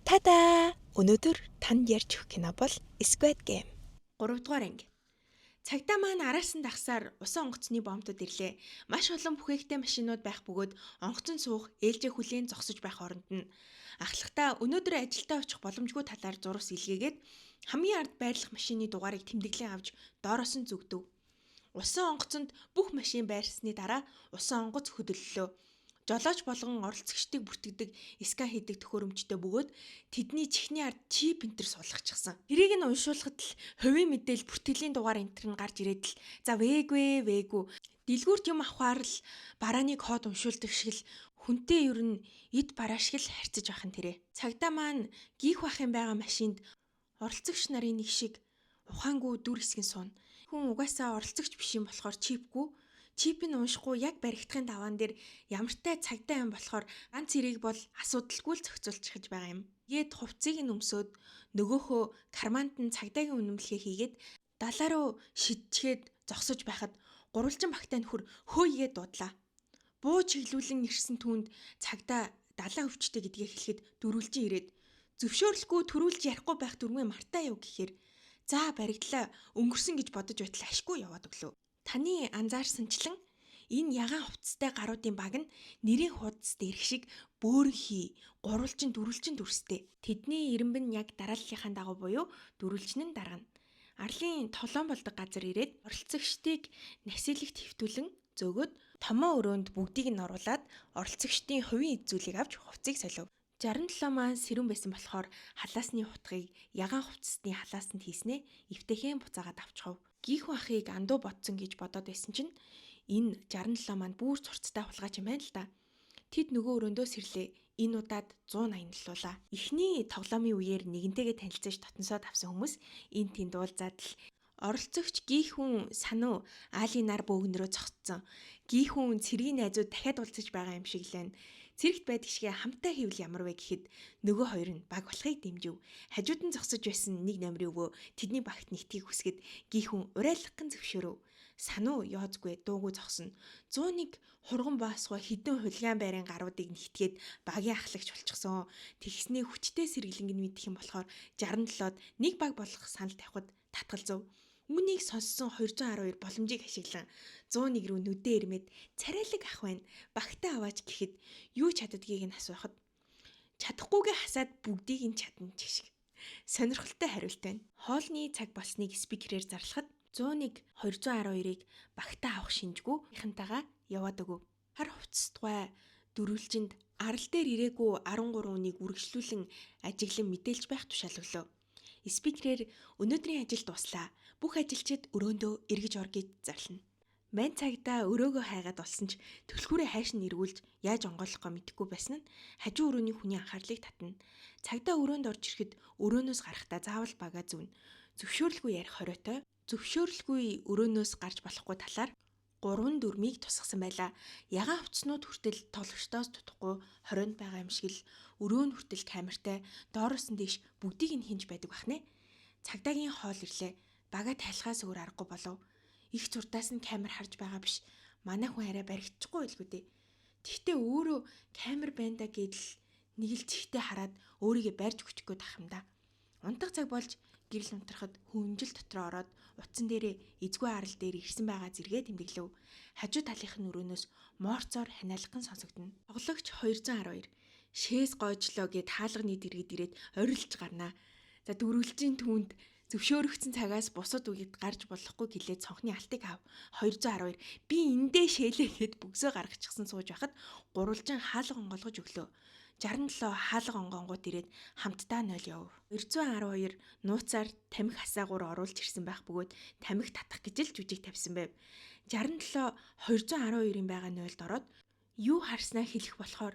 Тадаа! Өнөөдөр танд ярьж өгөх кино бол Squid Game. 3 дугаар анги. Цагдаа маань араас нь дагсаар усан онгоцны бомбтод ирлээ. Маш олон бүхээгтэй машинууд байх бөгөөд онгоцон суух ээлжээ хүлээн зогсож байх оронд нь ахлахтаа өнөөдөр ажилдаа очих боломжгүй талаар зурвас илгээгээд хамгийн ард байрлах машины дугаарыг тэмдэглэн авч доороос нь зүгдэв. Усан онгоцонд бүх машин байрсны дараа усан онгоц хөдөллөө. Жолооч болгон оролцогчдыг бүртгэдэг скан хийдэг төхөөрөмжтэй бөгөөд тэдний чихний ард чип энтер суулгачихсан. Тэрийг нь уншуулхад л хувийн мэдээл бүртгэлийн дугаар энтер нь гарч ирээд л за вээгвэ дэлгүүрт юм авахаар л барааны код уншуулдаг шиг л хүнтэй ер нь эд бараа шиг л харьцаж ахын тэрэ. Цагдаа маань гих бахын байгаа машинд оролцогч нарын нэг шиг ухаангүй дүр хэсгэн сууна. Хүн угаасаа оролцогч биш юм болохоор чипийг уншихгүй яг баригдахын даваан дээр ямартай цагдаа юм болохоор ганц эрийг бол асуудалгүй л зохицуулчихж байгаа юм. Тэгээд хувцсыг нь өмсөөд нөгөөхөө карманд нь цагдаагийн үнэмлэхээ хийгээд далаа руу шидчихэд зогсож байхад гурвалжин багтай нөхөр хөөйгээд дуудлаа. Буу чиглүүлэн ирсэн түүнд цагдаа далаа өвчтэй гэдгээ хэлэхэд дөрвөлжин ирээд зөвшөөрлөхгүй төрүүлж ярихгүй байх дүрмээ мартаа яв гэхээр за баригдлаа өнгөрсөн гэж бодож байтал ашгүй яваад өглөө. Таны анзаарсанчлан энэ ягаан хувцастай гаруудын баг нь нэрийн хуудас дээрх шиг бөөрнхий, гурвалжин, дөрвөлжин дүрстэй. Тэдний ирэмб нь яг дарааллынхаа дагуу буюу дөрвөлжин нь даргана. Арлын толон болдог газар ирээд оролцогчдыг насилэгт хэвтүүлэн зөөгөөд томоо өрөөнд бүгдийг нь оруулаад оролцогчдын хувийн эд зүйлийг авч хувцсыг солив. 67 маань сэрүүн байсан болохоор халаасны хутгийг ягаан хувцасны халаасанд хийснээ эвтэхэн буцаагаад авчихв. Гих бахыг андуу бодсон гэж бодоод байсан чинь энэ 67 маань бүр цурцтай хулгайч юм байна л да. Тэд нөгөө өрөөндөө сэрлээ. Энэ удаад 180 луулаа. Эхний тоглоомын үеэр нэгэнтэйгээ танилцаж дотносоод авсан хүмүүс энэ тэнд уулзаад л оролцогч гихүүн сануу аалын нар бөөгнөрөө цогцсон. Гихүүн цэргийн найзууд дахиад уулзаж байгаа юм шиг лэн. Цэрэгт байдаг шигэ хамтаа хийвэл ямар вэ гэхэд нөгөө хоёр нь баг болохыг дэмжив. Хажууд нь зогсож байсан нэг намрын өвөө тэдний багт нэгтгийг хүсгэд гихүүн урайлахын зөвшөөрөв. Сануу яозгүй дуугүй зогсно. 101 хурган баасгүй хідэн хулгайн байрын гаруудыг нэгтгээд багийн ахлагч болчихсон. Тэгснээ хүчтэй сэргэлэнг нь мэдэх юм болохоор 67-д нэг баг болох санал тавихад татгалзав. Үүнийг сонссон 212 боломжийг ашиглан 101 рүү нүдээ ирмээд царайлаг ах байна. Багтаа аваач гэхэд юу чаддгийг нь асуухад чадахгүйгээ хасаад бүгдийг нь чадна ч шиг. Сонирхолтой хариулт байна. Хоолны цаг болсныг спикерээр зарлахад 101 212-ыг багтаа авах шинжгүй ихэнтэйгээ яваад өгөв. Хар хувцасдгай дөрвөлжинд арал дээр ирээгүй 13 үнийг үргэлжлүүлэн ажиглан мэдээлж байх тушаал өглөө. Спикерээр өнөөдрийн ажил дуслаа. Бүх ажилчид өрөөндөө эргэж ор гэж зарлана. Мань цагдаа өрөөгөө хайгаад болсон ч төлхүүрээ хайш нь эргүүлж яаж онгойлгохоо мэдэхгүй байсан нь хажуу өрөөний хүний анхаарлыг татна. Цагдаа өрөөнд орж ирэхэд өрөөнөөс гарахдаа заавал багаа зүүн. Зөвшөөрлгүй ярих хориотой. Зөвшөөрлгүй өрөөнөөс гарч болохгүй талаар 3 дүрмийг тусгасан байлаа. Ягаан хувцснууд хүртэл тоглогчдоос тутахгүй 20-нд байгаа юм шиг л өрөө нь хүртэл камертай доороос нь дэш бүгдийг нь хинж байдаг бахнэ. Цагдаагийн хоол ирлээ. Бага тайлхаас өөр аргагүй болов. Их зурдаас нь камер харж байгаа биш. Манай хүн арай баригдчихгүй байлгүй дээ. Тэгтээ өөрөө камер байна да гэдэл нэг л чихтэй хараад өөрийгөө барьж хүчих гээд ах юм да. Унтах цаг болж гэрэл унтрахад хүнжил дотроо ороод утсан дээрээ эзгүй арал дээр ирсэн байгаа зэрэгээ тэмдэглэв. Хажуу талынх нь өрөөнөөс морцоор ханиалган сонсогдно. Тоглогч 212 шээс гойжлоо гэд хаалганы дэргэд ирээд орилж гарнаа. За дөрвөлжийн түүнд зөвшөөрөгдсөн цагаас бусад үед гарч болохгүй гэлээд цонхны алтыг ав. 212 би эндээ шээлээ гэд бөгсөө гаргачихсан сууж байхад гурвалжин хаалга онгоолгож өглөө. 67 хаалга онгонгууд ирээд хамтдаа 0 яв. 212 нууцаар тамхи хасаагуур оруулж ирсэн байх бөгөөд тамхи татах гэж л жүжиг тавьсан байв. 67 212-ийн байгаа 0-д ороод юу харснаа хэлэх болохоор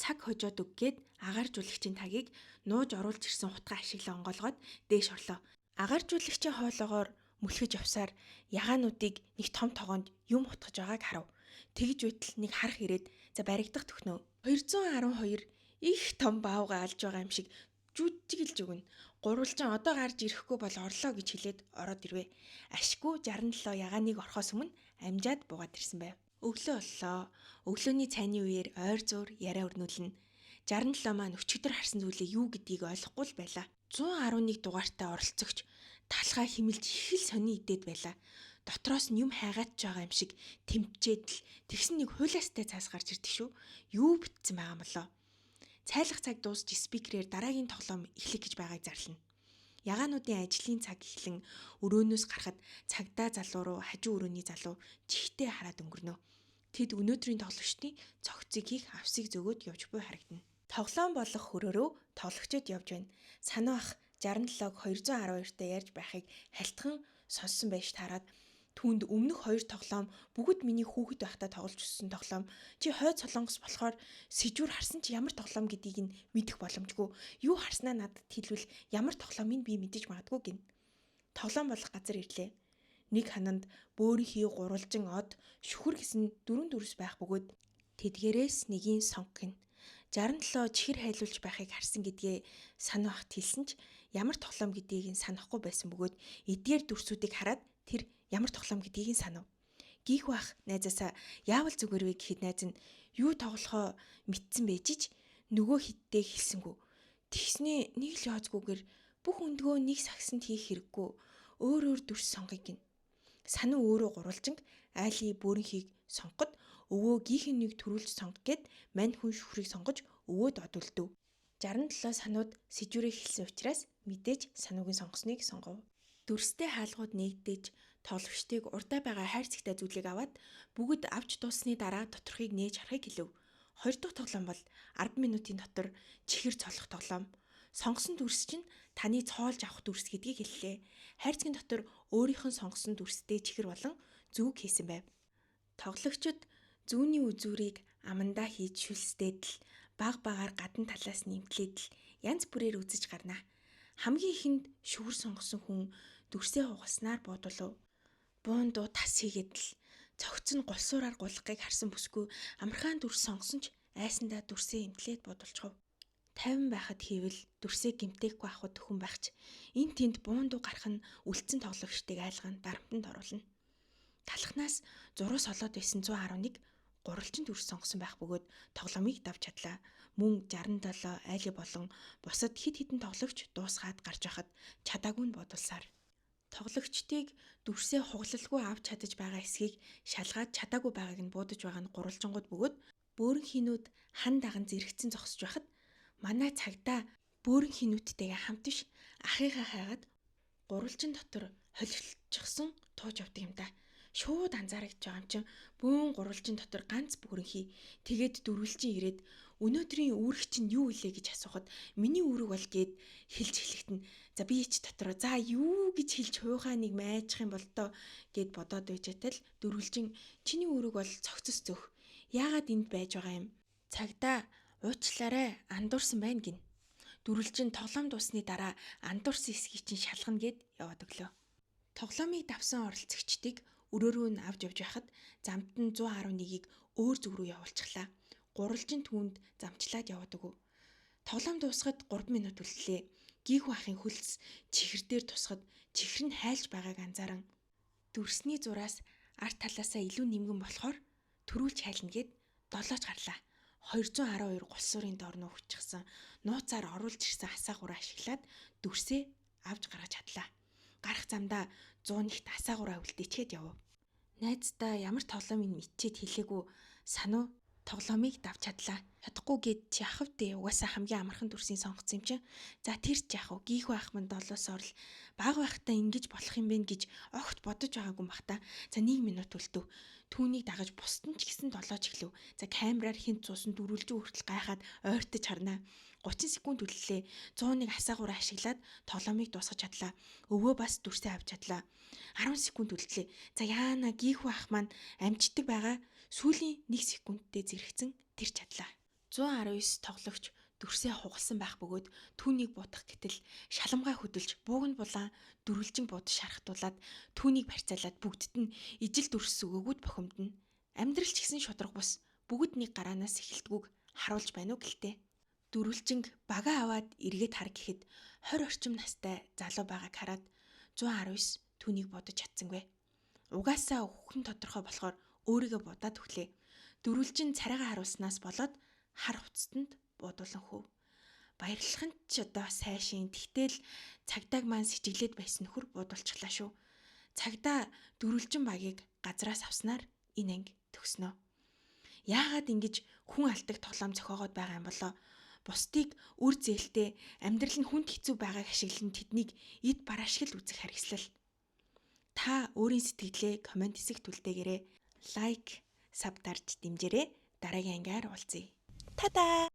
цаг хожоод өг гээд агааржуулагчийн тагийг нууж оруулж ирсэн хутгаа ашиглан онгоолгоод дээш орлоо. Агааржуулагчийн хоолоогоор мөлхөж явсаар ягаануудыг нэг том тогоонд юм хутгаж байгааг харав. Тэгж байтал нэг харах ирээд за баригдах төхнөө. 212 их том баавга алж байгаа юм шиг жүжиглж өгнө. Гурвалжин одоо гарч ирэхгүй бол орлоо гэж хэлээд ороод ирвэ. Ашгүй 67 ягааныг орхоос өмнө амжаад буугаад ирсэн байв. Өглөө боллоо. Өглөөний цайны үеэр ойр зуур яриа өрнүүлнэ. 67 маань өчигдөр харсан зүйлээ юу гэдгийг ойлгохгүй л байлаа. 111 дугаартай оролцогч талхай химэлж их л сони идээд байлаа. Дотроос нь юм хайгаад ч байгаа юм шиг тэмчээд л тэгсэн нэг хуйлаастай цаас гарч ирдэг шүү. Юу битсэн байгаа юм болоо. Цайлах цаг дуусч спикерээр дараагийн тоглоом эхлэх гэж байгааг зарлана. Ягаануудын ажлын цаг эхлэн өрөөнөөс гарахад цагдаа залуу руу хажуу өрөөний залуу чихтэй хараад өнгөрнө. Тэд өнөөдрийн тоглогчдын цогцыг хийх авсыг зөгөөд явж буй харагдана. Тоглоом болох хөрөөрөө тоглогчид явж байна. Сануу ах 67-г 212-тай ярьж байхыг хальтхан сонссон байж таарад түүнд өмнөх 2 тоглоом бүгд миний хүүхэд байхдаа тоглож өссөн тоглоом. Чи хойд солонгос болохоор сэжүүр харсан чи ямар тоглоом гэдгийг нь мэдэх боломжгүй. Юу харснаа надад хэлвэл ямар тоглоомыг би мэдэж магадгүй гин. Тоглоом болох газар ирлээ. Нэг хананд бөөрийнхий гурвалжин од шүхэр гэсэн 4 дүрс байх бөгөөд тэдгээрээс нэгийн сонг гин. 67 чихэр хайлуулж байхыг харсан гэдгээ сануу ахт хэлсэн ч ямар тоглоом гэдгийг нь санахгүй байсан бөгөөд эдгээр дүрсүүдийг хараад тэр ямар тоглоом гэдгийг нь санав. Гийх бах найзаасаа яавал зүгээр вэ гэхэд найз нь юу тоглохоо мэдсэн байж ч нөгөө хиттэй хэлсэнгүү. Тэгснээ нэг л яоцгүйгээр бүх өндгөө нэг сагсанд хийх хэрэггүй өөр дүрс сонгоё гин. Сануу өөрөө гурвалжинг айлын бөөрийнхийг сонгоход өвөө гийхэн нэг төрүүлж сонгох гэд мань хүн шүхрийг сонгож өвөөд одөлдөв. 67 санууд сэжүүрээ хэлсэн учраас мэдээж сануугийн сонгосныг сонгов. Дүрстэй хаалгууд нэгдэж тоглогчдыг урдаа байгаа хайрцагтай зүйлийг аваад бүгд авч дууссаны дараа доторхыг нээж харахыг хэлв. 2 дахь тоглоом бол 10 минутын дотор чихэр цолох тоглоом. Сонгосон дүрс чинь таны цоолж авах дүрс гэдгийг хэллээ. Хайрцгийн дотор өөрийнх нь сонгосон дүрстэй чихэр болон зүг хийсэн байв. Тоглогчид зүүнний үзүүрийг амандаа хийж шүлсдээд л багаар гадна талаас нэмтлээд л янз бүрээр үзэж гарнаа. Хамгийн ихэнд шүгэр сонгосон хүн дүрсээ хугаснаар буудулв. Буун дуу тас хийгээд л цогц нь гулсуураар гулгахыг харсан бүсгүй амархан дүрс сонгосон ч айсандаа дүрсээ имтлээд буудалчхав. 50 байхад хийвэл дүрсээ гимтээхгүй авахд хүн байхч энэ тэнд буун дуу гарах нь үлдсэн тоглогчдыг айлган дарамтанд оруулна. Талхнаас зурус олоод байсан 111 гурвалжин дүрс сонгосон байх бөгөөд тоглоомыг давж чадлаа. Мөн 67 айли болон бусад хид хідэн тоглогч дуусгаад гарч байхад чадаагүй нь бодулсаар. Тоглогчдыг дүрсээ хугалалгүй авч чадаж байгаа эсхийг шалгаад чадаагүй байгааг нь буудаж байгаа нь гурвалжингууд бөгөөд бөөрөн хинүүд хан даган зэрэгцэн зогсож байхад манай цагдаа бөөрөн хинүүдтэйгээ хамт биш ахыгаа хайгаад гурвалжин дотор холилчихсан тууж явдаг юм да. Шууд анзаарэгдэж байгаа юм чинь бөөн гурвалжин дотор ганц бөөрөнхий тэгээд дөрвөлжин ирээд өнөөдрийн үүрэг чинь юу илээ гэж асуухад миний үүрэг бол гээд хэлж эхлэхтэн за би ч дотроо за юу гэж хэлж хуйхаа нэг майжах юм бол тоо гэд бодоод байжээтэл дөрвөлжин чиний үүрэг бол цогцос зөх яагаад энд байж байгаа юм цагдаа уучлаарай андуурсан байна гин. Дөрвөлжин тоглоом дуусны дараа андуурсан эсхийг чинь шалгана гэд яваад өглөө. Тоглоомыг давсан оролцогчдыг өрөөрөө нь авч явж байхад замд нь 111-ийг өөр зүг рүү явуулчихлаа. Гурвалжин түүнд замчлаад яваад өгөв. Тоглоом дуусахад 3 минут үлдлээ. Гийхүү ахын хөлс чихэр дээр тусахад чихэр нь хайлж байгааг анзааран дүрсний зураас арт талаасаа илүү нэмгэн болохоор төрүүлж хайлна гэд долоож гарлаа. 212 гулсуурын доор нуугдчихсан нууцаар оруулж ирсэн асаагураа ашиглаад дүрсээ авч гаргаж чадлаа. Гарах замдаа 100-т асаагураа үлдээчээд яв. Найздаа ямар тоглоомыг мэдчихэд хэлээгүй сануу тоглоомыг давж чадлаа. Чадахгүй гээд чи ахав дээ угаасаа хамгийн амархан дүрсийг сонгоцсон юм чинь. За тэр ч яах вэ? Гийхүү ах манд долоос орл баг байхдаа ингэж болох юм бэ гэж огт бодож байгаагүй юм бах та. За 1 минут үлдэв. Түүнийг дагаж бусдын ч гэсэн долоож эхлэв. За камераар хинт цуусан дөрвөлжин хүртэл гайхаад ойртож харнаа. 30 секунд үлдлээ. 101 асаагураа ашиглаад тоглоомыг дуусгаж чадлаа. Өвөө бас дүрсээ авч чадлаа. 10 секунд үлдлээ. За яана гийхүү ах маань амждаг байгаа. Сүүлийн 1 секундтэй зэрэгцэн тэр чадлаа. 119 тоглогч дүрсээ хугалсан байх бөгөөд түүнийг буудах гэтэл шаламгай хөдөлж бууг нь булаан дөрвөлжин буудаж шархтуулаад түүнийг барьцаалаад бүгдд нь ижил дүрс өгөөгүйд бохимдно. Амьдрал ч гэсэн шудраг бус бүгд нэг гараанаас эхэлдэггүйг харуулж байна уу гэлтэй. Дөрвөлжинг бага аваад эргээд хар гэхэд 20 орчим настай залуу байгааг хараад 119 түүнийг бодож чадсангүй. Угаасаа хүүхэн тодорхой болохоор өөрийгөө будаад өглөө. Дөрвөлжин царайгаа харуулснаас болоод хар хувцастанд буудуулан хөв. Баярлах нь ч одоо сайшин. Тэгтэл цагдаа маань сэжиглээд байсан нөхөр буудуулчихлаа шүү. Цагдаа дөрвөлжин багийг газраас авснаар энэ анги төгснөө. Яагаад ингэж хүн алдаг тоглоом зохиогоод байгаа юм болоо? Бусдыг үр зээлтэй амьдрал нь хүнд хэцүү байгааг ашиглан тэднийг эд бараашгил үзэх харгислал. Та өөрийн сэтгэлээ комент хэсэгт үлдээгээрэй. Лайк, саб дарж дэмжээрэй. Дараагийн ангиар уулзъя. Та-да!